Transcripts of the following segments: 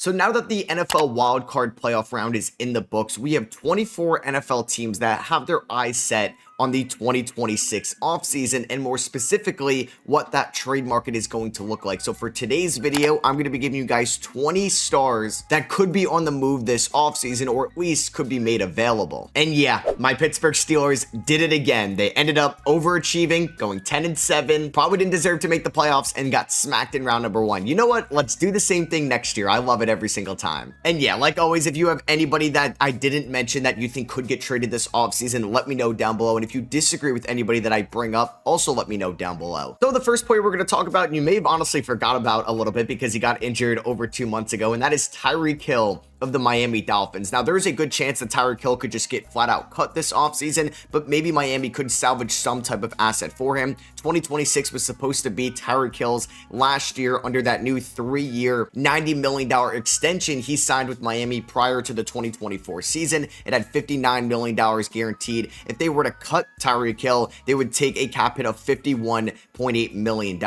So now that the NFL wildcard playoff round is in the books, we have 24 NFL teams that have their eyes set on the 2026 offseason, and more specifically, what that trade market is going to look like. So for today's video, I'm going to be giving you guys 20 stars that could be on the move this offseason, or at least could be made available. And yeah, my Pittsburgh Steelers did it again. They ended up overachieving, going 10-7, probably didn't deserve to make the playoffs, and got smacked in round number 1. You know what? Let's do the same thing next year. I love it every single time. And yeah, like always, if you have anybody that I didn't mention that you think could get traded this offseason, let me know down below. And if you disagree with anybody that I bring up, also let me know down below. So the first player we're going to talk about, and you may have honestly forgot about a little bit because he got injured over 2 months ago, and that is Tyreek Hill of the Miami Dolphins. Now, there is a good chance that Tyreek Hill could just get flat out cut this offseason, but maybe Miami could salvage some type of asset for him. 2026 was supposed to be Tyreek Hill's last year under that new 3-year, $90 million extension he signed with Miami prior to the 2024 season. It had $59 million guaranteed. If they were to cut Tyreek Hill, they would take a cap hit of $51.8 million.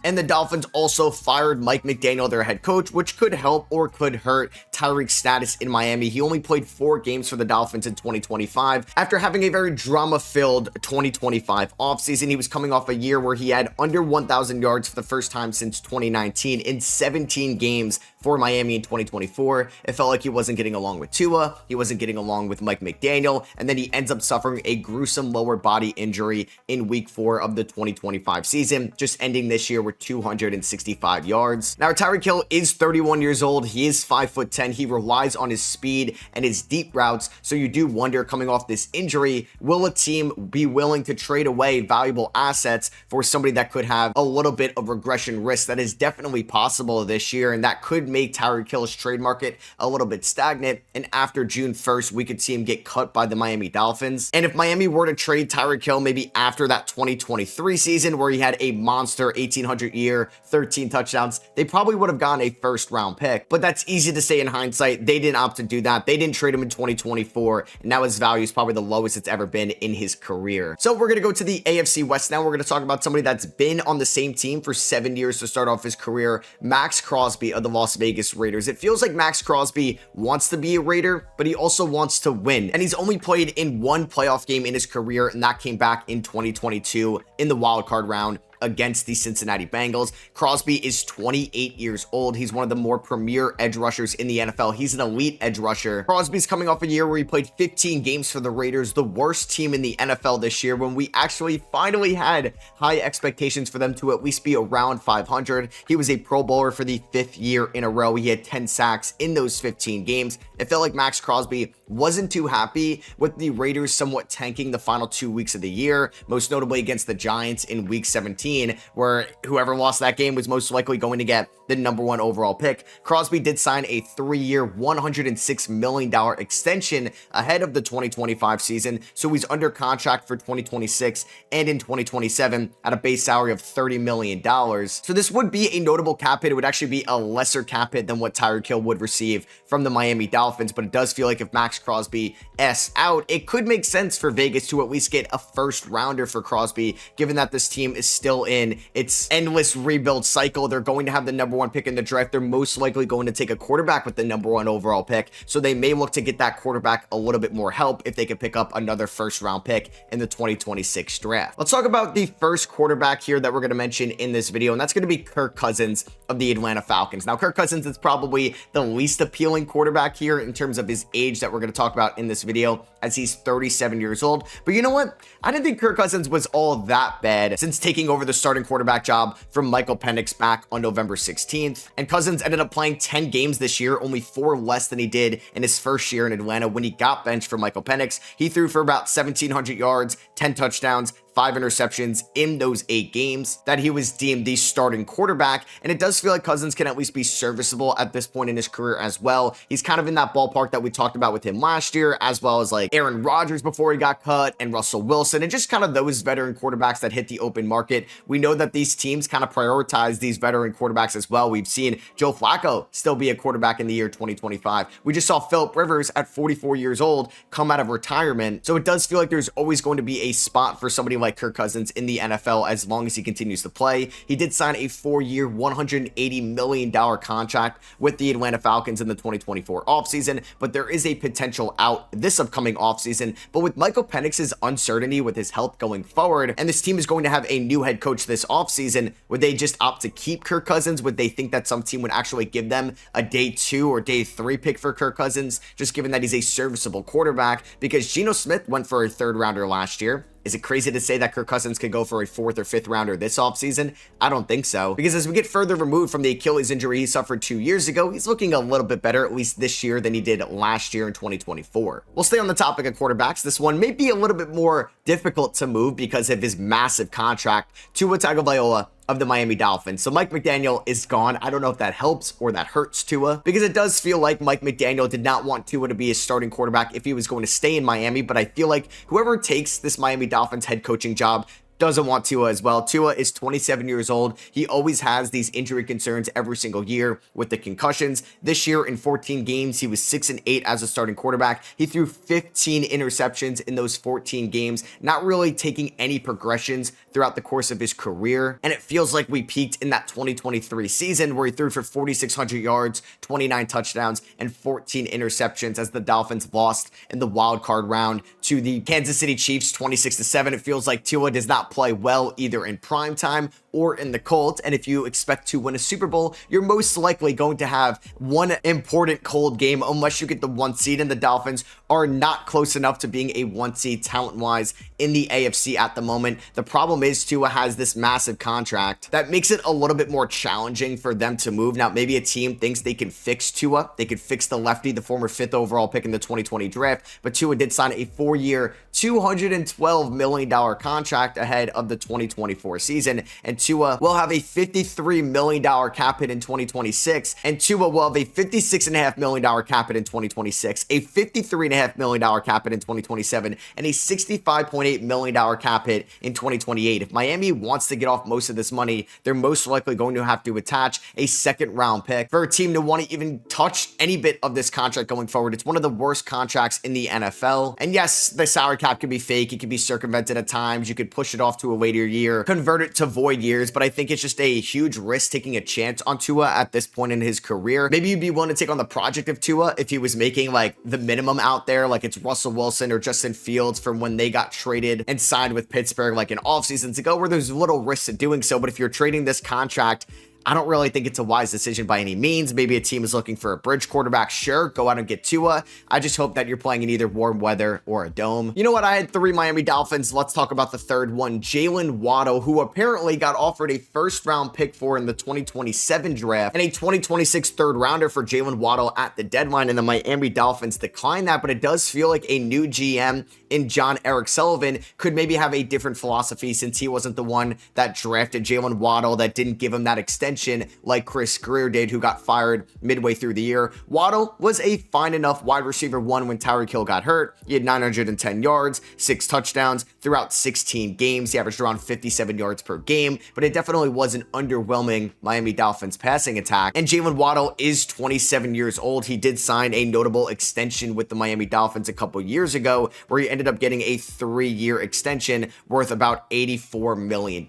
And the Dolphins also fired Mike McDaniel, their head coach, which could help or could hurt Tyreek's status in Miami. He only played 4 games for the Dolphins in 2025 after having a very drama-filled 2025 offseason. He was coming off a year where he had under 1,000 yards for the first time since 2019 in 17 games for Miami in 2024. It felt like he wasn't getting along with Tua, he wasn't getting along with Mike McDaniel, and then he ends up suffering a gruesome lower body injury in week 4 of the 2025 season, just ending this year with 265 yards. Now, Tyreek Hill is 31 years old. He is 5'10". He relies on his speed and his deep routes, so you do wonder, coming off this injury, will a team be willing to trade away valuable assets for somebody that could have a little bit of regression risk? That is definitely possible this year, and that could make Tyreek Hill's trade market a little bit stagnant, and after June 1st, we could see him get cut by the Miami Dolphins. And if Miami were to trade Tyreek Hill maybe after that 2023 season where he had a monster 1,800 year, 13 touchdowns, they probably would have gotten a first-round pick, but that's easy to say in hindsight. They didn't opt to do that. They didn't trade him in 2024, and now his value is probably the lowest it's ever been in his career. So we're going to go to the AFC West now. We're going to talk about somebody that's been on the same team for 7 years to start off his career, Max Crosby of the Las Vegas Raiders. It feels like Max Crosby wants to be a Raider, but he also wants to win, and he's only played in 1 playoff game in his career, and that came back in 2022 in the wild card round against the Cincinnati Bengals. Crosby is 28 years old. He's one of the more premier edge rushers in the NFL. He's an elite edge rusher. Crosby's coming off a year where he played 15 games for the Raiders, the worst team in the NFL this year, when we actually finally had high expectations for them to at least be around 500. He was a Pro Bowler for the 5th year in a row. He had 10 sacks in those 15 games. It felt like Max Crosby wasn't too happy with the Raiders somewhat tanking the final 2 weeks of the year, most notably against the Giants in week 17, where whoever lost that game was most likely going to get the #1 overall pick. Crosby did sign a 3-year, $106 million extension ahead of the 2025 season, so he's under contract for 2026 and in 2027 at a base salary of $30 million. So this would be a notable cap hit. It would actually be a lesser cap hit than what Tyreek Hill would receive from the Miami Dolphins, but it does feel like if Max Crosby S out, it could make sense for Vegas to at least get a first rounder for Crosby, given that this team is still in its endless rebuild cycle. They're going to have the #1 pick in the draft. They're most likely going to take a quarterback with the #1 overall pick, so they may look to get that quarterback a little bit more help if they could pick up another first-round pick in the 2026 draft. Let's talk about the first quarterback here that we're going to mention in this video, and that's going to be Kirk Cousins of the Atlanta Falcons. Now, Kirk Cousins is probably the least appealing quarterback here in terms of his age that we're going to talk about in this video, as he's 37 years old. But you know what? I didn't think Kirk Cousins was all that bad since taking over the starting quarterback job from Michael Penix back on November 16th. And Cousins ended up playing 10 games this year, only 4 less than he did in his first year in Atlanta when he got benched for Michael Penix. He threw for about 1,700 yards, 10 touchdowns, 5 interceptions in those 8 games that he was deemed the starting quarterback, and it does feel like Cousins can at least be serviceable at this point in his career as well. He's kind of in that ballpark that we talked about with him last year, as well as like Aaron Rodgers before he got cut, and Russell Wilson, and just kind of those veteran quarterbacks that hit the open market. We know that these teams kind of prioritize these veteran quarterbacks as well. We've seen Joe Flacco still be a quarterback in the year 2025. We just saw Philip Rivers at 44 years old come out of retirement, so it does feel like there's always going to be a spot for somebody like like Kirk Cousins in the NFL as long as he continues to play. He did sign a 4-year, $180 million contract with the Atlanta Falcons in the 2024 offseason, but there is a potential out this upcoming offseason. But with Michael Penix's uncertainty with his health going forward, and this team is going to have a new head coach this offseason, would they just opt to keep Kirk Cousins? Would they think that some team would actually give them a day 2 or day 3 pick for Kirk Cousins, just given that he's a serviceable quarterback? Because Geno Smith went for a 3rd rounder last year. Is it crazy to say that Kirk Cousins could go for a 4th or 5th rounder this offseason? I don't think so. Because as we get further removed from the Achilles injury he suffered 2 years ago, he's looking a little bit better, at least this year, than he did last year in 2024. We'll stay on the topic of quarterbacks. This one may be a little bit more difficult to move because of his massive contract. Tua Tagovailoa of the Miami Dolphins. So Mike McDaniel is gone. I don't know if that helps or that hurts Tua, because it does feel like Mike McDaniel did not want Tua to be his starting quarterback if he was going to stay in Miami, but I feel like whoever takes this Miami Dolphins head coaching job doesn't want Tua as well. Tua is 27 years old. He always has these injury concerns every single year with the concussions. This year in 14 games, he was 6-8 as a starting quarterback. He threw 15 interceptions in those 14 games, not really taking any progressions throughout the course of his career. And it feels like we peaked in that 2023 season where he threw for 4,600 yards, 29 touchdowns, and 14 interceptions as the Dolphins lost in the wild card round to the Kansas City Chiefs 26-7. It feels like Tua does not play well either in prime time or in the cold, and if you expect to win a Super Bowl, you're most likely going to have one important cold game unless you get the 1 seed, and the Dolphins are not close enough to being a 1 seed talent-wise in the AFC at the moment. The problem is Tua has this massive contract that makes it a little bit more challenging for them to move. Now, maybe a team thinks they can fix Tua. They could fix the lefty, the former 5th overall pick in the 2020 draft, but Tua did sign a 4-year, $212 million contract ahead of the 2024 season, and Tua will have a $53 million cap hit in 2026, and Tua will have a $56.5 million cap hit in 2026, a $53.5 million cap hit in 2027, and a $65.8 million cap hit in 2028. If Miami wants to get off most of this money, they're most likely going to have to attach a 2nd round pick for a team to want to even touch any bit of this contract going forward. It's one of the worst contracts in the NFL, and yes, the salary cap can be fake, it can be circumvented at times, you could push it off to a later year, convert it to void years, but I think it's just a huge risk taking a chance on Tua at this point in his career. Maybe you'd be willing to take on the project of Tua if he was making like the minimum out there, like it's Russell Wilson or Justin Fields from when they got traded and signed with Pittsburgh like an off seasons ago, where there's little risks to doing so. But if you're trading this contract, I don't really think it's a wise decision by any means. Maybe a team is looking for a bridge quarterback. Sure, go out and get Tua. I just hope that you're playing in either warm weather or a dome. You know what? I had 3 Miami Dolphins. Let's talk about the 3rd one. Jaylen Waddle, who apparently got offered a 1st round pick for in the 2027 draft and a 2026 3rd rounder for Jaylen Waddle at the deadline, and the Miami Dolphins declined that. But it does feel like a new GM in John Eric Sullivan could maybe have a different philosophy, since he wasn't the one that drafted Jaylen Waddle, that didn't give him that extension like Chris Greer did, who got fired midway through the year. Waddle was a fine enough wide receiver 1 when Tyreek Hill got hurt. He had 910 yards, 6 touchdowns throughout 16 games. He averaged around 57 yards per game, but it definitely was an underwhelming Miami Dolphins passing attack. And Jaylen Waddle is 27 years old. He did sign a notable extension with the Miami Dolphins a couple years ago, where he ended up getting a 3-year extension worth about $84 million.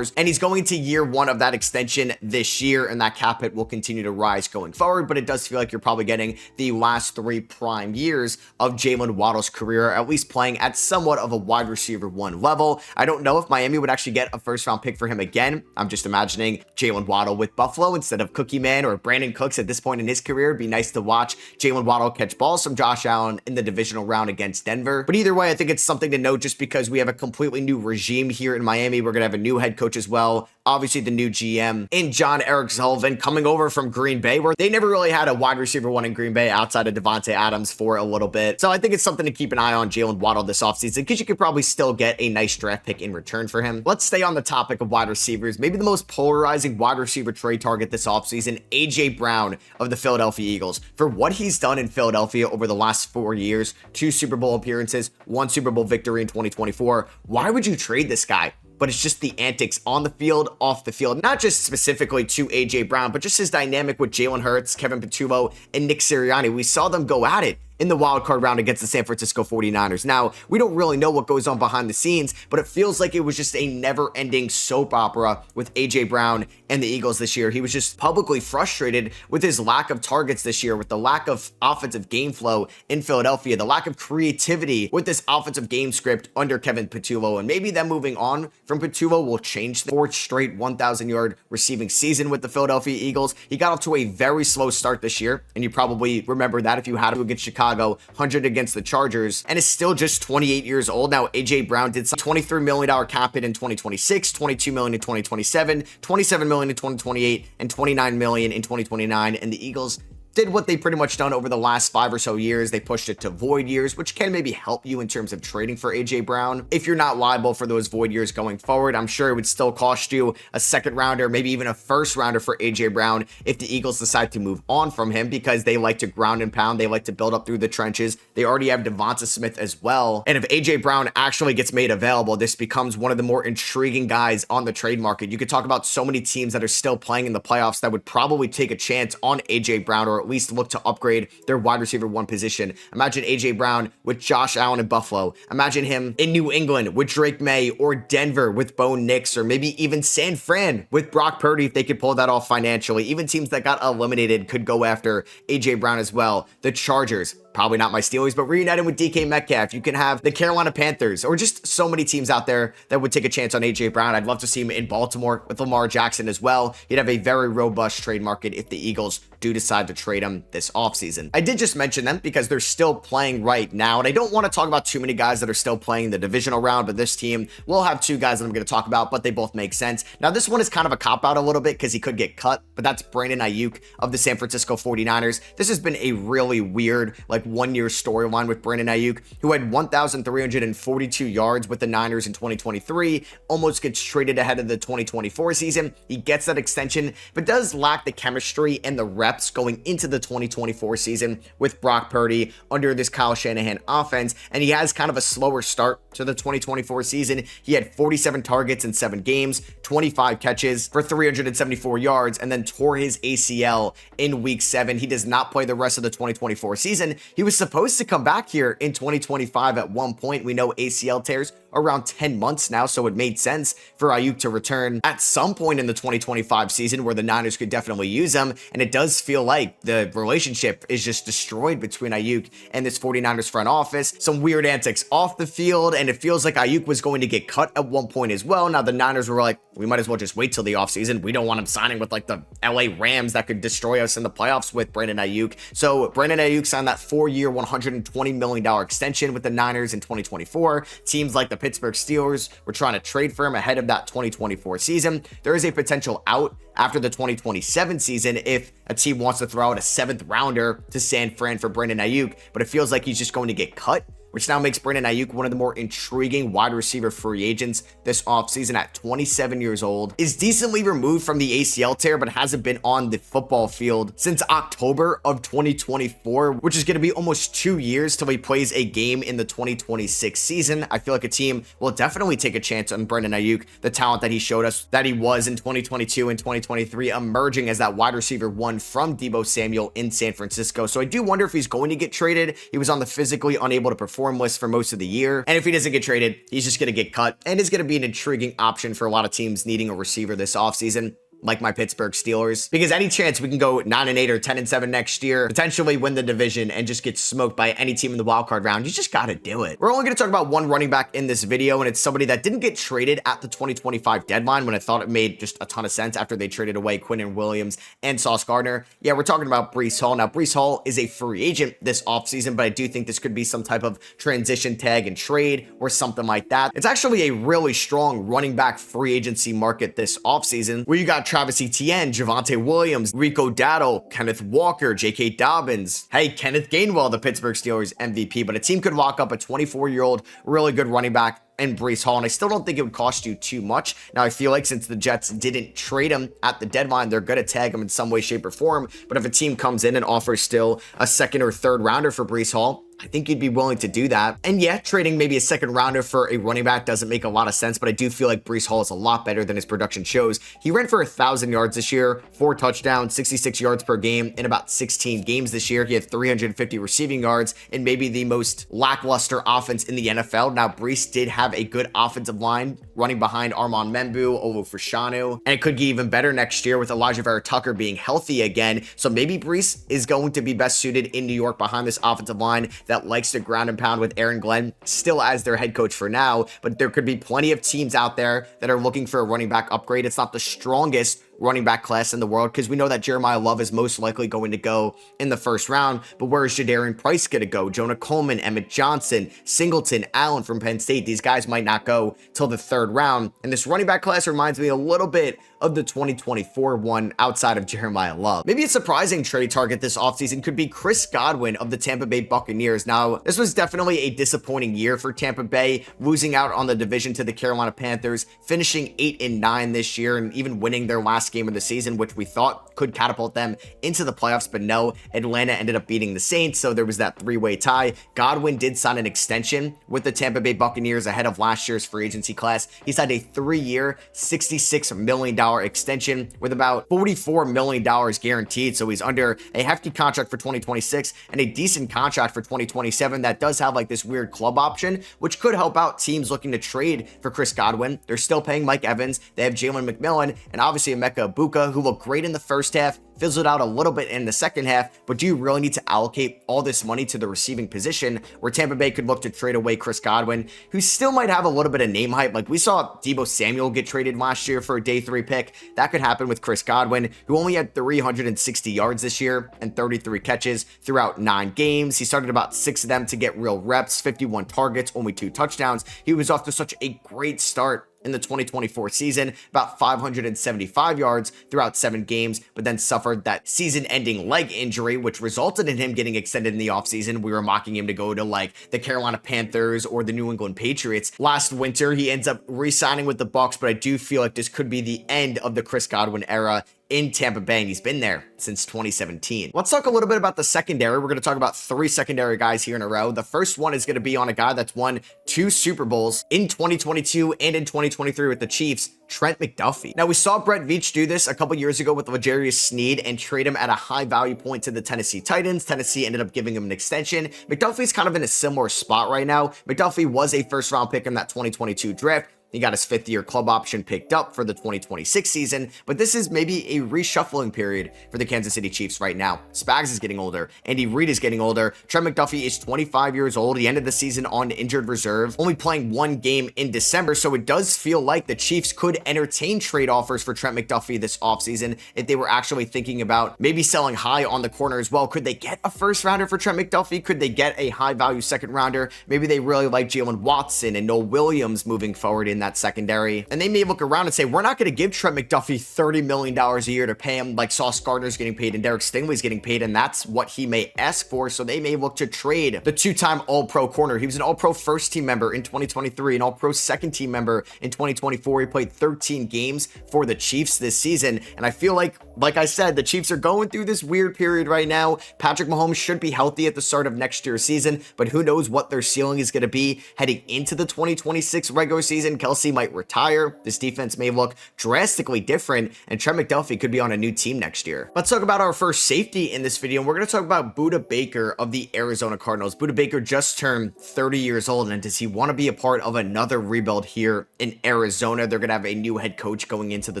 And he's going to year 1 of that extension this year, and that cap hit will continue to rise going forward. But it does feel like you're probably getting the last 3 prime years of Jaylen Waddle's career, at least playing at somewhat of a wide receiver 1 level. I don't know if Miami would actually get a 1st round pick for him again. I'm just imagining Jaylen Waddle with Buffalo instead of Cookie Man or Brandon Cooks at this point in his career. It'd be nice to watch Jaylen Waddle catch balls from Josh Allen in the divisional round against Denver. But either way, I think it's something to note just because we have a completely new regime here in Miami. We're going to have a new head coach as well. Obviously, the new GM in John Eric Sullivan coming over from Green Bay, where they never really had a wide receiver 1 in Green Bay outside of Devontae Adams for a little bit. So I think it's something to keep an eye on Jaylen Waddle this offseason, because you could probably still get a nice draft pick in return for him. Let's stay on the topic of wide receivers. Maybe the most polarizing wide receiver trade target this offseason, AJ Brown of the Philadelphia Eagles. For what he's done in Philadelphia over the last 4 years, 2 Super Bowl appearances, 1 Super Bowl victory in 2024, why would you trade this guy? But it's just the antics on the field, off the field, not just specifically to AJ Brown, but just his dynamic with Jalen Hurts, Kevin Patullo, and Nick Sirianni. We saw them go at it in the wild card round against the San Francisco 49ers. Now, we don't really know what goes on behind the scenes, but it feels like it was just a never-ending soap opera with A.J. Brown and the Eagles this year. He was just publicly frustrated with his lack of targets this year, with the lack of offensive game flow in Philadelphia, the lack of creativity with this offensive game script under Kevin Patullo, and maybe them moving on from Patullo will change the fourth straight 1,000-yard receiving season with the Philadelphia Eagles. He got off to a very slow start this year, and you probably remember that if you had him against Chicago, 100 against the Chargers, and is still just 28 years old. Now, A.J. Brown did some $23 million cap hit in 2026, $22 million in 2027, $27 million in 2028, and $29 million in 2029, and the Eagles did what they pretty much done over the last 5 or so years. They pushed it to void years, which can maybe help you in terms of trading for A.J. Brown. If you're not liable for those void years going forward, I'm sure it would still cost you a second rounder, maybe even a first rounder for A.J. Brown if the Eagles decide to move on from him, because they like to ground and pound. They like to build up through the trenches. They already have Devonta Smith as well. And if A.J. Brown actually gets made available, this becomes one of the more intriguing guys on the trade market. You could talk about so many teams that are still playing in the playoffs that would probably take a chance on A.J. Brown, or at least look to upgrade their wide receiver 1 position. Imagine A.J. Brown with Josh Allen in Buffalo. Imagine him in New England with Drake May, or Denver with Bo Nix, or maybe even San Fran with Brock Purdy if they could pull that off financially. Even teams that got eliminated could go after A.J. Brown as well. The Chargers, probably not my Steelers, but reunited with DK Metcalf. You can have the Carolina Panthers, or just so many teams out there that would take a chance on A.J. Brown. I'd love to see him in Baltimore with Lamar Jackson as well. You'd have a very robust trade market if the Eagles do decide to trade him this offseason. I did just mention them because they're still playing right now, and I don't want to talk about too many guys that are still playing the divisional round, but this team will have 2 guys that I'm going to talk about, but they both make sense. Now, this one is kind of a cop-out a little bit because he could get cut, but that's Brandon Aiyuk of the San Francisco 49ers. This has been a really weird, like, one-year storyline with Brandon Aiyuk, who had 1,342 yards with the Niners in 2023, almost gets traded ahead of the 2024 season. He gets that extension, but does lack the chemistry and the reps going into the 2024 season with Brock Purdy under this Kyle Shanahan offense, and he has kind of a slower start to the 2024 season. He had 47 targets in 7 games, 25 catches for 374 yards, and then tore his ACL in week 7. He does not play the rest of the 2024 season. He was supposed to come back here in 2025 at one point. We know ACL tears around 10 months now, so it made sense for Aiyuk to return at some point in the 2025 season where the Niners could definitely use him, and it does feel like the relationship is just destroyed between Aiyuk and this 49ers front office. Some weird antics off the field, and it feels like Aiyuk was going to get cut at one point as well. Now, the Niners were like, we might as well just wait till the offseason. We don't want him signing with like the LA Rams that could destroy us in the playoffs with Brandon Aiyuk. So Brandon Aiyuk signed that 4-year, $120 million extension with the Niners in 2024. Teams like the Pittsburgh Steelers were trying to trade for him ahead of that 2024 season. There is a potential out after the 2027 season if a team wants to throw out a 7th rounder to San Fran for Brandon Aiyuk, but it feels like he's just going to get cut, which now makes Brandon Aiyuk one of the more intriguing wide receiver free agents this offseason at 27 years old. Is decently removed from the ACL tear, but hasn't been on the football field since October of 2024, which is going to be almost 2 years till he plays a game in the 2026 season. I feel like a team will definitely take a chance on Brandon Aiyuk, the talent that he showed us that he was in 2022 and 2023, emerging as that wide receiver 1 from Deebo Samuel in San Francisco. So I do wonder if he's going to get traded. He was on the physically unable to perform list for most of the year, and if he doesn't get traded, he's just going to get cut, and is going to be an intriguing option for a lot of teams needing a receiver this offseason, like my Pittsburgh Steelers, because any chance we can go 9-8 or 10-7 next year, potentially win the division and just get smoked by any team in the wildcard round, you just got to do it. We're only going to talk about one running back in this video, and it's somebody that didn't get traded at the 2025 deadline when I thought it made just a ton of sense after they traded away Quinnen Williams and Sauce Gardner. Yeah, we're talking about Breece Hall. Now, Breece Hall is a free agent this offseason, but I do think this could be some type of transition tag and trade or something like that. It's actually a really strong running back free agency market this offseason, where you got Travis Etienne, Javonte Williams, Rico Dowdle, Kenneth Walker, J.K. Dobbins. Hey, Kenneth Gainwell, the Pittsburgh Steelers MVP, but a team could lock up a 24-year-old really good running back and Breece Hall, and I still don't think it would cost you too much. Now, I feel like since the Jets didn't trade him at the deadline, they're going to tag him in some way, shape, or form. But if a team comes in and offers still a second or third rounder for Breece Hall, I think you'd be willing to do that. And yeah, trading maybe a second rounder for a running back doesn't make a lot of sense, but I do feel like Breece Hall is a lot better than his production shows. He ran for 1,000 yards this year, 4 touchdowns, 66 yards per game in about 16 games this year. He had 350 receiving yards in maybe the most lackluster offense in the NFL. Now, Breece did have a good offensive line running behind Armand Membu, Olu Fashanu, and it could get even better next year with Elijah Vera Tucker being healthy again. So maybe Breece is going to be best suited in New York behind this offensive line that likes to ground and pound with Aaron Glenn still as their head coach for now, but there could be plenty of teams out there that are looking for a running back upgrade. It's not the strongest running back class in the world because we know that Jeremiah Love is most likely going to go in the first round, but where is Jadarian Price going to go? Jonah Coleman, Emmett Johnson, Singleton, Allen from Penn State, these guys might not go till the third round, and this running back class reminds me a little bit of the 2024 one outside of Jeremiah Love. Maybe a surprising trade target this offseason could be Chris Godwin of the Tampa Bay Buccaneers. Now, this was definitely a disappointing year for Tampa Bay, losing out on the division to the Carolina Panthers, finishing 8-9 this year, and even winning their last game of the season, which we thought could catapult them into the playoffs, but no, Atlanta ended up beating the Saints, so there was that three-way tie. Godwin did sign an extension with the Tampa Bay Buccaneers ahead of last year's free agency class. He signed a 3-year, $66 million extension with about $44 million guaranteed, so he's under a hefty contract for 2026 and a decent contract for 2027 that does have like this weird club option, which could help out teams looking to trade for Chris Godwin. They're still paying Mike Evans, they have Jalen McMillan, and obviously Emeka Ibuka, who looked great in the first half, fizzled out a little bit in the second half, but do you really need to allocate all this money to the receiving position where Tampa Bay could look to trade away Chris Godwin, who still might have a little bit of name hype? Like we saw Deebo Samuel get traded last year for a day 3 pick. That could happen with Chris Godwin, who only had 360 yards this year and 33 catches throughout 9 games. He started about 6 of them to get real reps, 51 targets, only 2 touchdowns. He was off to such a great start in the 2024 season, about 575 yards throughout 7 games, but then suffered that season-ending leg injury, which resulted in him getting extended in the offseason. We were mocking him to go to like the Carolina Panthers or the New England Patriots. Last winter, he ends up re-signing with the Bucs, but I do feel like this could be the end of the Chris Godwin era in Tampa Bay, and he's been there since 2017. Let's talk a little bit about the secondary. We're going to talk about 3 secondary guys here in a row. The first one is going to be on a guy that's won 2 Super Bowls in 2022 and in 2023 with the Chiefs, Trent McDuffie. Now, we saw Brett Veach do this a couple years ago with L'Jarius Sneed and trade him at a high value point to the Tennessee Titans. Tennessee ended up giving him an extension. McDuffie's kind of in a similar spot right now. McDuffie was a first round pick in that 2022 draft. He got his 5th-year club option picked up for the 2026 season, but this is maybe a reshuffling period for the Kansas City Chiefs right now. Spags is getting older. Andy Reid is getting older. Trent McDuffie is 25 years old. He ended the season on injured reserve, only playing 1 game in December, so it does feel like the Chiefs could entertain trade offers for Trent McDuffie this offseason if they were actually thinking about maybe selling high on the corner as well. Could they get a first-rounder for Trent McDuffie? Could they get a high-value second-rounder? Maybe they really like Jalen Watson and Noah Williams moving forward in that secondary, and they may look around and say, we're not going to give Trent McDuffie $30 million a year to pay him like Sauce Gardner's getting paid and Derek Stingley's getting paid, and that's what he may ask for, so they may look to trade the 2-time All-Pro corner. He was an All-Pro first-team member in 2023, an All-Pro second-team member in 2024. He played 13 games for the Chiefs this season, and I feel like I said, the Chiefs are going through this weird period right now. Patrick Mahomes should be healthy at the start of next year's season, but who knows what their ceiling is going to be heading into the 2026 regular season. Kelsey might retire. This defense may look drastically different, and Trent McDuffie could be on a new team next year. Let's talk about our first safety in this video, and we're going to talk about Budda Baker of the Arizona Cardinals. Budda Baker just turned 30 years old, and does he want to be a part of another rebuild here in Arizona? They're going to have a new head coach going into the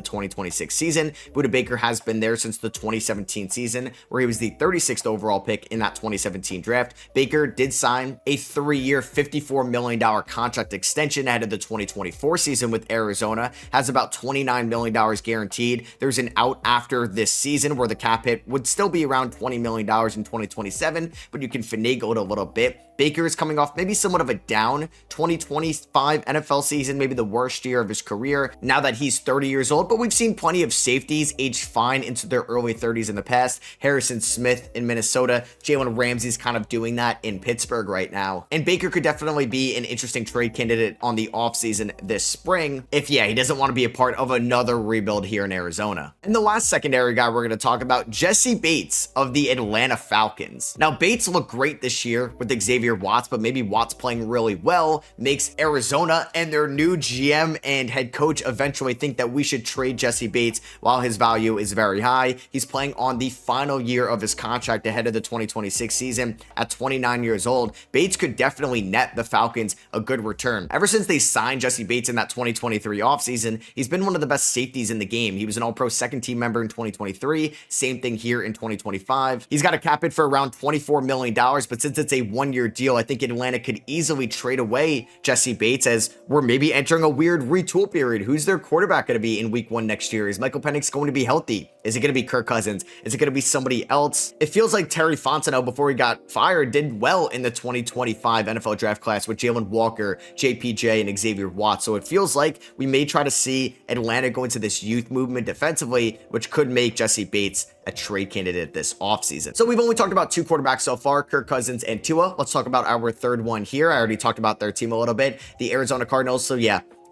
2026 season. Budda Baker has been there since the 2017 season, where he was the 36th overall pick in that 2017 draft. Baker did sign a 3-year, $54 million contract extension ahead of the 2025 2024 season with Arizona, has about $29 million guaranteed. There's an out after this season where the cap hit would still be around $20 million in 2027, but you can finagle it a little bit. Baker is coming off maybe somewhat of a down 2025 NFL season, maybe the worst year of his career now that he's 30 years old, but we've seen plenty of safeties age fine into their early 30s in the past. Harrison Smith in Minnesota, Jalen Ramsey's kind of doing that in Pittsburgh right now. And Baker could definitely be an interesting trade candidate on the offseason this spring if, he doesn't want to be a part of another rebuild here in Arizona. And the last secondary guy we're going to talk about, Jessie Bates of the Atlanta Falcons. Now, Bates looked great this year with Xavier Watts, but maybe Watts playing really well makes Arizona and their new GM and head coach eventually think that we should trade Jessie Bates while his value is very high. He's playing on the final year of his contract ahead of the 2026 season at 29 years old. Bates could definitely net the Falcons a good return. Ever since they signed Jessie Bates in that 2023 offseason, he's been one of the best safeties in the game. He was an all-pro second team member in 2023. Same thing here in 2025. He's got a cap hit for around $24 million, but since it's a one-year deal, I think Atlanta could easily trade away Jessie Bates as we're maybe entering a weird retool period. Who's their quarterback going to be in week 1 next year? Is Michael Penix going to be healthy? Is it going to be Kirk Cousins? Is it going to be somebody else? It feels like Terry Fontenot, before he got fired, did well in the 2025 NFL draft class with Jalen Walker, JPJ, and Xavier Watts. So it feels like we may try to see Atlanta go into this youth movement defensively, which could make Jessie Bates a trade candidate this offseason. So we've only talked about 2 quarterbacks so far, Kirk Cousins and Tua. Let's talk about our third one here. I already talked about their team a little bit, the Arizona Cardinals. So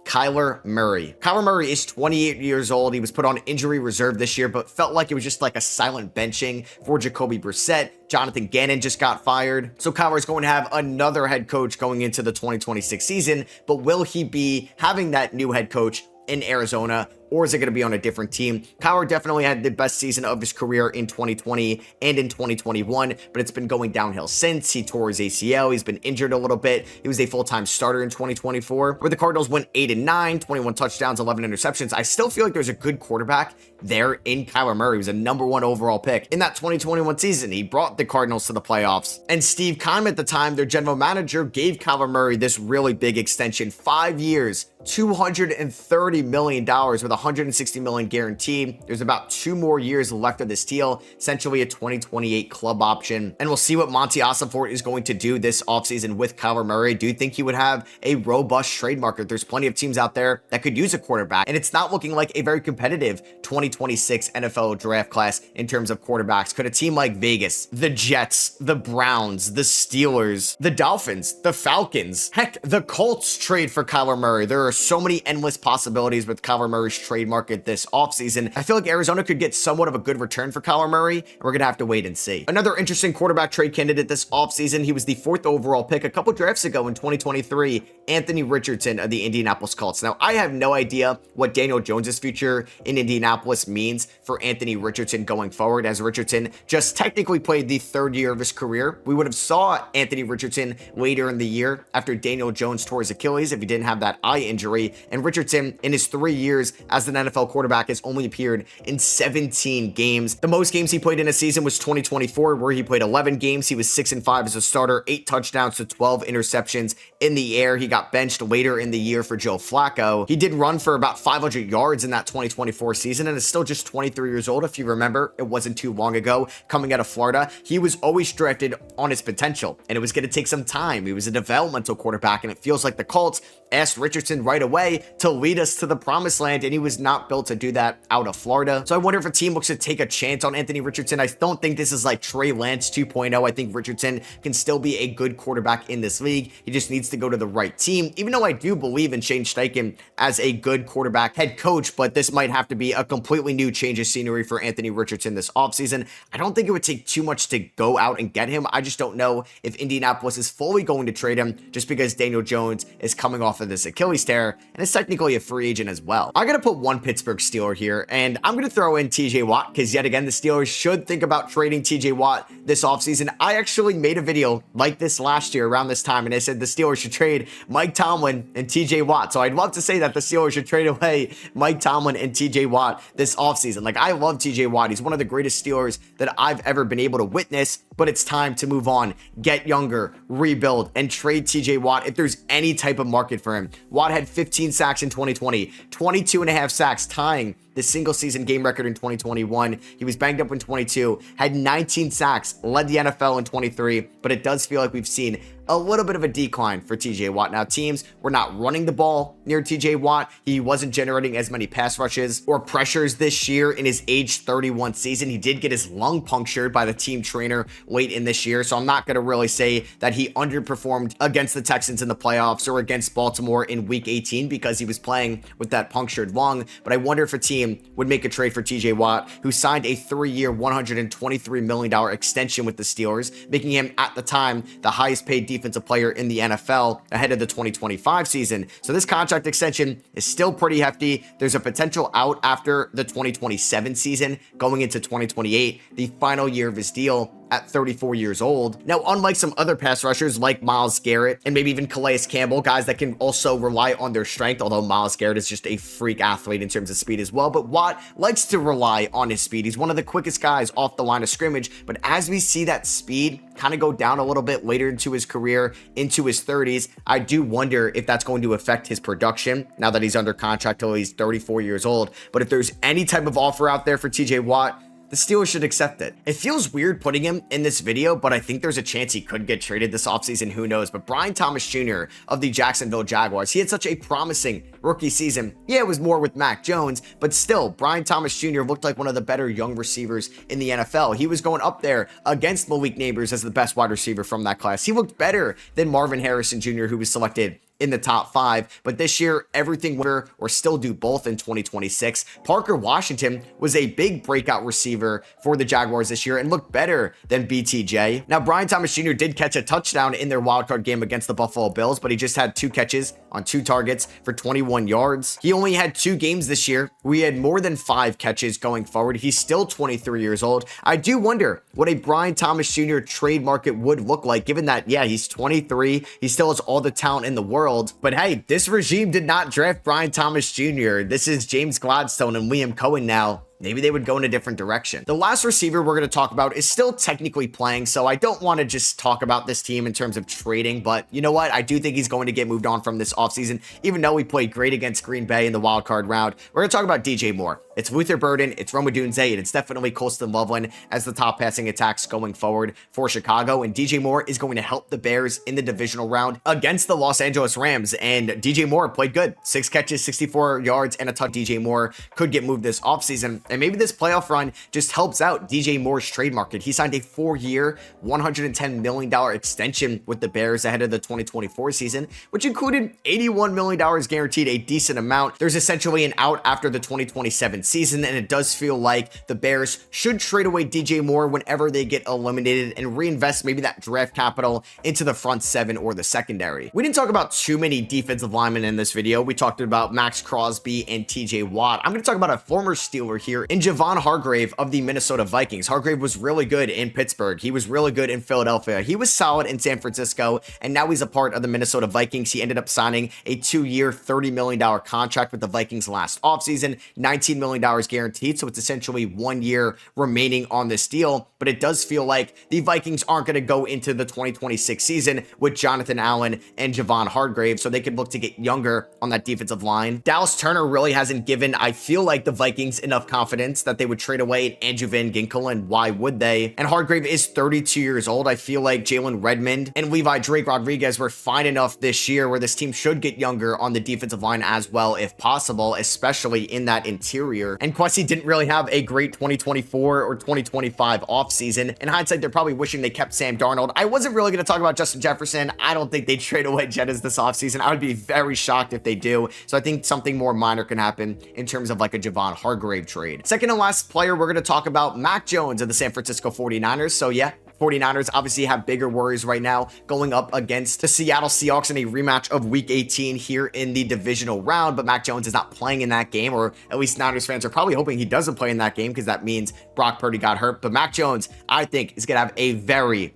Kyler Murray. Kyler Murray is 28 years old. He was put on injury reserve this year, but felt like it was just like a silent benching for Jacoby Brissett. Jonathan Gannon just got fired. So Kyler is going to have another head coach going into the 2026 season, but will he be having that new head coach in Arizona, or is it going to be on a different team? Kyler definitely had the best season of his career in 2020 and in 2021, but it's been going downhill since. He tore his ACL. He's been injured a little bit. He was a full-time starter in 2024, where the Cardinals went 8-9, 21 touchdowns, 11 interceptions. I still feel like there's a good quarterback there in Kyler Murray. He was a #1 overall pick in that 2021 season. He brought the Cardinals to the playoffs, and Steve Keim at the time, their general manager, gave Kyler Murray this really big extension, 5 years, $230 million with $160 million guaranteed. There's about 2 more years left of this deal, essentially a 2028 club option. And we'll see what Monty Ossenfort is going to do this offseason with Kyler Murray. Do you think he would have a robust trade market? There's plenty of teams out there that could use a quarterback, and it's not looking like a very competitive 2026 NFL draft class in terms of quarterbacks. Could a team like Vegas, the Jets, the Browns, the Steelers, the Dolphins, the Falcons, heck, the Colts trade for Kyler Murray? There are so many endless possibilities with Kyler Murray's trade market this offseason. I feel like Arizona could get somewhat of a good return for Kyler Murray, and we're going to have to wait and see. Another interesting quarterback trade candidate this offseason, he was the 4th overall pick a couple drafts ago in 2023, Anthony Richardson of the Indianapolis Colts. Now, I have no idea what Daniel Jones's future in Indianapolis means for Anthony Richardson going forward, as Richardson just technically played the 3rd year of his career. We would have saw Anthony Richardson later in the year after Daniel Jones tore his Achilles if he didn't have that eye injury. And Richardson, in his 3 years as an NFL quarterback, has only appeared in 17 games. The most games he played in a season was 2024, where he played 11 games. He was 6-5 as a starter, 8 touchdowns to 12 interceptions in the air. He got benched later in the year for Joe Flacco. He did run for about 500 yards in that 2024 season, and is still just 23 years old. If you remember, it wasn't too long ago coming out of Florida. He was always drafted on his potential, and it was going to take some time. He was a developmental quarterback, and it feels like the Colts asked Richardson right away to lead us to the promised land, and he was not built to do that out of Florida. So I wonder if a team looks to take a chance on Anthony Richardson. I don't think this is like Trey Lance 2.0. I think Richardson can still be a good quarterback in this league. He just needs to go to the right team, even though I do believe in Shane Steichen as a good quarterback head coach, but this might have to be a completely new change of scenery for Anthony Richardson this offseason. I don't think it would take too much to go out and get him. I just don't know if Indianapolis is fully going to trade him just because Daniel Jones is coming off of this Achilles tear and is technically a free agent as well. I'm going to put put one Pittsburgh Steeler here, and I'm going to throw in TJ Watt because yet again, the Steelers should think about trading TJ Watt this offseason. I actually made a video like this last year around this time, and I said the Steelers should trade Mike Tomlin and TJ Watt. So I'd love to say that the Steelers should trade away Mike Tomlin and TJ Watt this offseason. Like, I love TJ Watt. He's one of the greatest Steelers that I've ever been able to witness, but it's time to move on, get younger, rebuild, and trade TJ Watt if there's any type of market for him. Watt had 15 sacks in 2020, 22 and a half sacks, tying the single season game record in 2021. He was banged up in 22, had 19 sacks, led the NFL in 23, but it does feel like we've seen a little bit of a decline for TJ Watt. Now, teams were not running the ball near TJ Watt. He wasn't generating as many pass rushes or pressures this year in his age 31 season. He did get his lung punctured by the team trainer late in this year, so I'm not going to really say that he underperformed against the Texans in the playoffs or against Baltimore in week 18 because he was playing with that punctured lung. But I wonder if a team would make a trade for TJ Watt, who signed a 3-year, $123 million extension with the Steelers, making him at the time the highest paid defensive player in the NFL ahead of the 2025 season. So this contract extension is still pretty hefty. There's a potential out after the 2027 season, going into 2028, the final year of his deal at 34 years old. Now, unlike some other pass rushers like Myles Garrett and maybe even Calais Campbell, guys that can also rely on their strength, although Myles Garrett is just a freak athlete in terms of speed as well, but Watt likes to rely on his speed. He's one of the quickest guys off the line of scrimmage, but as we see that speed kind of go down a little bit later into his career, into his 30s, I do wonder if that's going to affect his production now that he's under contract till he's 34 years old. But if there's any type of offer out there for TJ Watt, the Steelers should accept it. It feels weird putting him in this video, but I think there's a chance he could get traded this offseason. Who knows? But Brian Thomas Jr. of the Jacksonville Jaguars, he had such a promising rookie season. Yeah, it was more with Mac Jones, but still, Brian Thomas Jr. looked like one of the better young receivers in the NFL. He was going up there against Malik Neighbors as the best wide receiver from that class. He looked better than Marvin Harrison Jr., who was selected in the top 5, but this year everything were or still do both in 2026. Parker Washington was a big breakout receiver for the Jaguars this year and looked better than BTJ. Now, Brian Thomas Jr. did catch a touchdown in their wildcard game against the Buffalo Bills, but he just had 2 catches on 2 targets for 21 yards. He only had 2 games this year. We had more than 5 catches going forward. He's still 23 years old. I do wonder what a Brian Thomas Jr. trade market would look like, given that, yeah, he's 23. He still has all the talent in the world. But hey, this regime did not draft Brian Thomas Jr. This is James Gladstone and Liam Cohen now. Maybe they would go in a different direction. The last receiver we're going to talk about is still technically playing, so I don't want to just talk about this team in terms of trading, but you know what? I do think he's going to get moved on from this offseason, even though he played great against Green Bay in the wild card round. We're going to talk about DJ Moore. It's Luther Burden, it's Rome Odunze, and it's definitely Colston Loveland as the top passing attacks going forward for Chicago, and DJ Moore is going to help the Bears in the divisional round against the Los Angeles Rams, and DJ Moore played good. 6 catches, 64 yards, and a touch. DJ Moore could get moved this offseason, and maybe this playoff run just helps out DJ Moore's trade market. He signed a 4-year, $110 million extension with the Bears ahead of the 2024 season, which included $81 million guaranteed, a decent amount. There's essentially an out after the 2027 season, and it does feel like the Bears should trade away DJ Moore whenever they get eliminated and reinvest maybe that draft capital into the front 7 or the secondary. We didn't talk about too many defensive linemen in this video. We talked about Max Crosby and TJ Watt. I'm going to talk about a former Steeler here in Javon Hargrave of the Minnesota Vikings. Hargrave was really good in Pittsburgh. He was really good in Philadelphia. He was solid in San Francisco, and now he's a part of the Minnesota Vikings. He ended up signing a 2-year, $30 million contract with the Vikings last offseason, $19 million guaranteed, so it's essentially 1 year remaining on this deal, but it does feel like the Vikings aren't going to go into the 2026 season with Jonathan Allen and Javon Hargrave, so they could look to get younger on that defensive line. Dallas Turner really hasn't given, I feel like, the Vikings enough confidence that they would trade away Andrew Van Ginkel, and why would they? And Hargrave is 32 years old. I feel like Jalen Redmond and Levi Drake Rodriguez were fine enough this year where this team should get younger on the defensive line as well if possible, especially in that interior. And Kwesi didn't really have a great 2024 or 2025 offseason. In hindsight, they're probably wishing they kept Sam Darnold. I wasn't really going to talk about Justin Jefferson. I don't think they'd trade away Jettas this offseason. I would be very shocked if they do. So I think something more minor can happen in terms of like a Javon Hargrave trade. Second and last player we're going to talk about, Mac Jones of the San Francisco 49ers. So yeah, 49ers obviously have bigger worries right now going up against the Seattle Seahawks in a rematch of Week 18 here in the divisional round, but Mac Jones is not playing in that game, or at least Niners fans are probably hoping he doesn't play in that game because that means Brock Purdy got hurt. But Mac Jones, I think, is going to have a very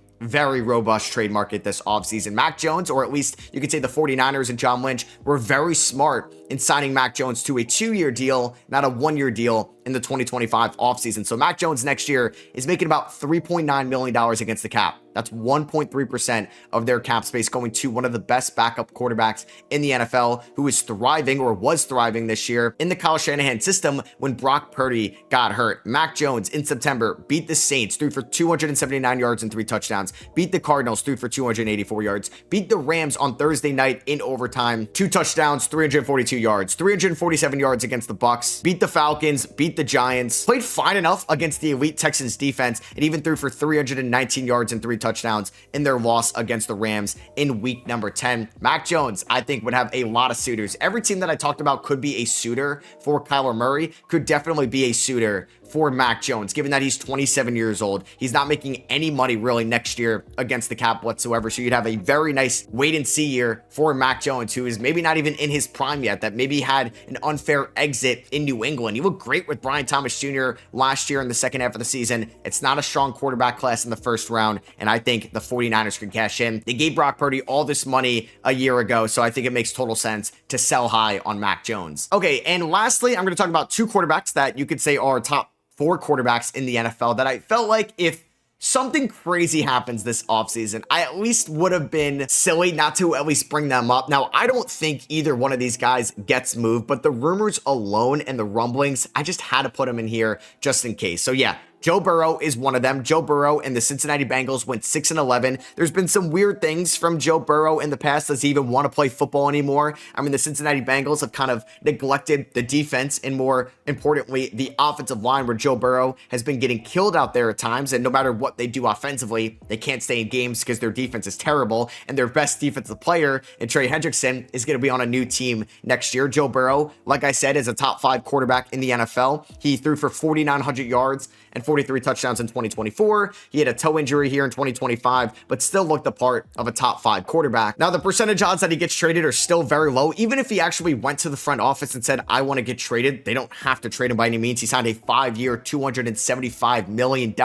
robust trade market this offseason. Mac Jones, or at least you could say the 49ers and John Lynch, were very smart in signing Mac Jones to a 2-year deal, not a 1-year deal in the 2025 offseason. So Mac Jones next year is making about $3.9 million against the cap. That's 1.3% of their cap space going to one of the best backup quarterbacks in the NFL, who is thriving, or was thriving this year in the Kyle Shanahan system when Brock Purdy got hurt. Mac Jones in September beat the Saints, threw for 279 yards and 3 touchdowns, beat the Cardinals, threw for 284 yards, beat the Rams on Thursday night in overtime, 2 touchdowns, 342 yards, 347 yards against the Bucks, beat the Falcons, beat the Giants, played fine enough against the elite Texans defense, and even threw for 319 yards and 3 touchdowns in their loss against the Rams in week number 10. Mac Jones, I think, would have a lot of suitors. Every team that I talked about could be a suitor for Kyler Murray, could definitely be a suitor for Mac Jones, given that he's 27 years old. He's not making any money really next year against the cap whatsoever. So you'd have a very nice wait and see year for Mac Jones, who is maybe not even in his prime yet, that maybe had an unfair exit in New England. He looked great with Brian Thomas Jr. last year in the second half of the season. It's not a strong quarterback class in the first round, and I think the 49ers could cash in. They gave Brock Purdy all this money a year ago, so I think it makes total sense to sell high on Mac Jones. Okay, and lastly, I'm going to talk about 2 quarterbacks that you could say are top 4 quarterbacks in the NFL that I felt like if something crazy happens this offseason, I at least would have been silly not to at least bring them up. Now, I don't think either one of these guys gets moved, but the rumors alone and the rumblings, I just had to put them in here just in case. So yeah, Joe Burrow is one of them. Joe Burrow and the Cincinnati Bengals went 6-11. There's been some weird things from Joe Burrow in the past. Does he even want to play football anymore? I mean, the Cincinnati Bengals have kind of neglected the defense and, more importantly, the offensive line, where Joe Burrow has been getting killed out there at times. And no matter what they do offensively, they can't stay in games because their defense is terrible. And their best defensive player, and Trey Hendrickson, is going to be on a new team next year. Joe Burrow, like I said, is a top 5 quarterback in the NFL. He threw for 4,900 yards and 43 touchdowns in 2024. He had a toe injury here in 2025, but still looked the part of a top 5 quarterback. Now, the percentage odds that he gets traded are still very low. Even if he actually went to the front office and said, I want to get traded, they don't have to trade him by any means. He signed a 5-year, $275 million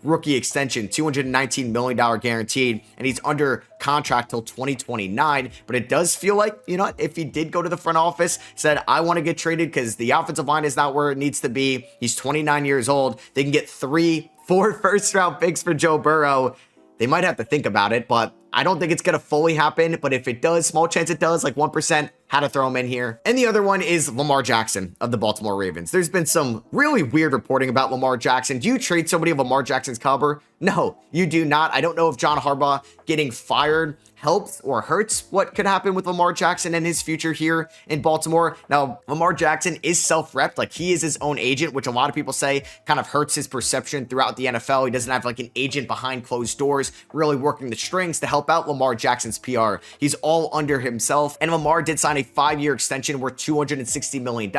rookie extension, $219 million guaranteed, and he's under contract till 2029. But it does feel like, you know, if he did go to the front office, said, I want to get traded because the offensive line is not where it needs to be, he's 29 years old, they can get 3-4 first-round picks for Joe Burrow, they might have to think about it, but I don't think it's going to fully happen. But if it does, small chance it does, like 1%, had to throw him in here. And the other one is Lamar Jackson of the Baltimore Ravens. There's been some really weird reporting about Lamar Jackson. Do you trade somebody of Lamar Jackson's caliber? No, you do not. I don't know if John Harbaugh getting fired helps or hurts what could happen with Lamar Jackson and his future here in Baltimore. Now, Lamar Jackson is self-repped, like he is his own agent, which a lot of people say kind of hurts his perception throughout the NFL. He doesn't have like an agent behind closed doors really working the strings to help out Lamar Jackson's PR. He's all under himself, and Lamar did sign a 5-year extension worth $260 million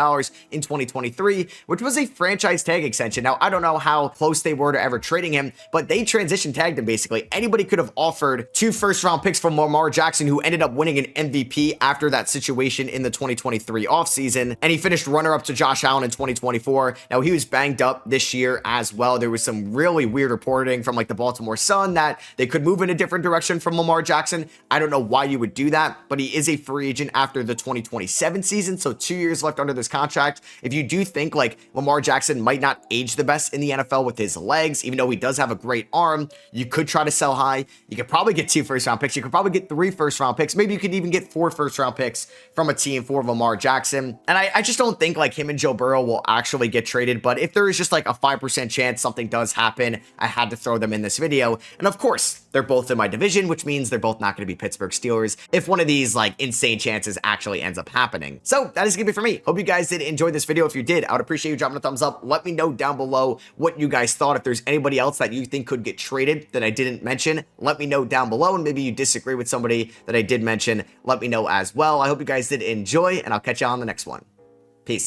in 2023, which was a franchise tag extension. Now, I don't know how close they were to ever trading him, but they transition tagged him basically. Anybody could have offered 2 first-round picks from Lamar Jackson, who ended up winning an MVP after that situation in the 2023 offseason, and he finished runner-up to Josh Allen in 2024. Now, he was banged up this year as well. There was some really weird reporting from like the Baltimore Sun that they could move in a different direction from Lamar Jackson. I don't know why you would do that, but he is a free agent after the 2027 season, so 2 years left under this contract. If you do think like Lamar Jackson might not age the best in the NFL with his legs, even though he does have a great arm, you could try to sell high. You could probably get 2 first-round picks. You could probably get 3 first-round picks. Maybe you could even get 4 first-round picks from a team for Lamar Jackson. And I just don't think like him and Joe Burrow will actually get traded, but if there is just like a 5% chance something does happen, I had to throw them in this video. And of course, they're both in my division, which means they're both not going to be Pittsburgh Steelers if one of these like insane chances actually ends up happening. So that is going to be for me. Hope you guys did enjoy this video. If you did, I would appreciate you dropping a thumbs up. Let me know down below what you guys thought. If there's anybody else that you think could get traded that I didn't mention, let me know down below. And maybe you disagree with somebody that I did mention, let me know as well. I hope you guys did enjoy, and I'll catch you on the next one. Peace.